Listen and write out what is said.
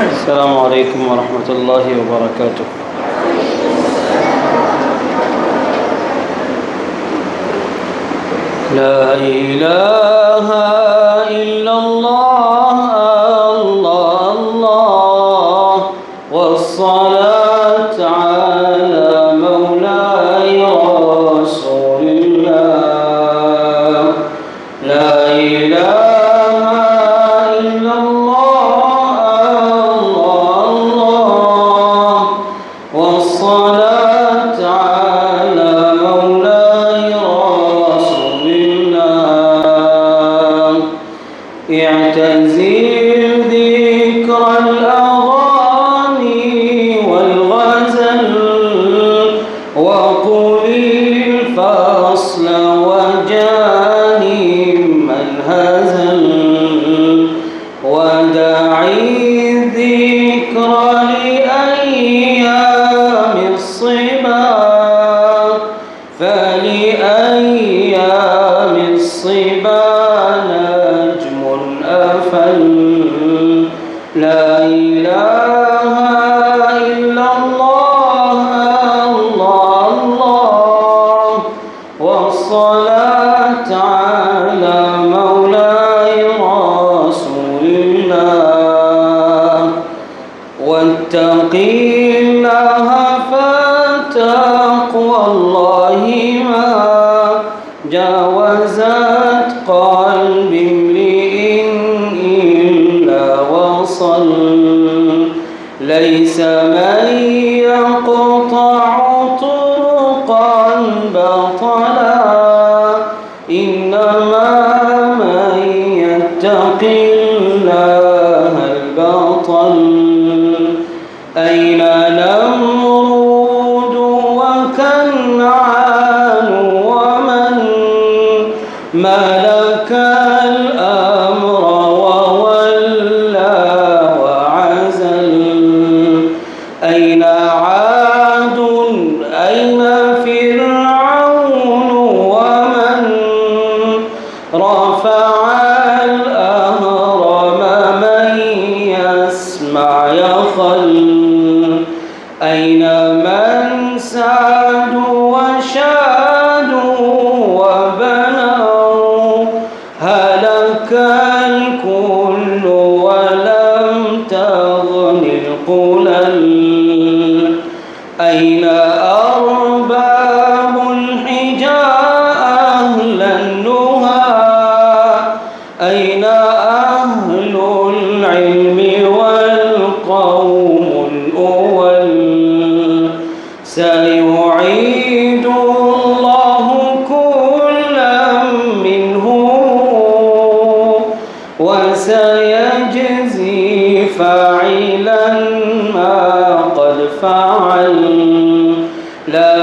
السلام عليكم ورحمة الله وبركاته. لا إله إلا الله الله الله والصلاة على مولاي رسول الله. لا إله إلا الله الله الله والصلاة على مولاي رسول الله. اعتزل ذكر الأغاني والغزل وقل الفصل وجانب من هزل ودعي الذكر لأيام الصبا فلأيام الصبا نجم أفل. لا إله إلا الله الله الله والصلاة على مولاي رسول الله. واتق الله فتقوى الله ما جاوزت قلب امرئ إلا وصل. ليس من يقطع طرقا بطلا إنما من يتق الله البطل. أين نمرود وكنعان ومن ملك الأمر وولى وعزل. أين عاد أين فرعون ومن رفع الأهرام من يسمع يخل. أين من ساد وشاد وبنوا هلك الكل ولم تغن القلل. أين أرباب الحجاء أهل النهى أين أهل العلم والقوم الأول. سيعيد الله كلا منهم وسيجزي فاعلا ما قد فعل. لا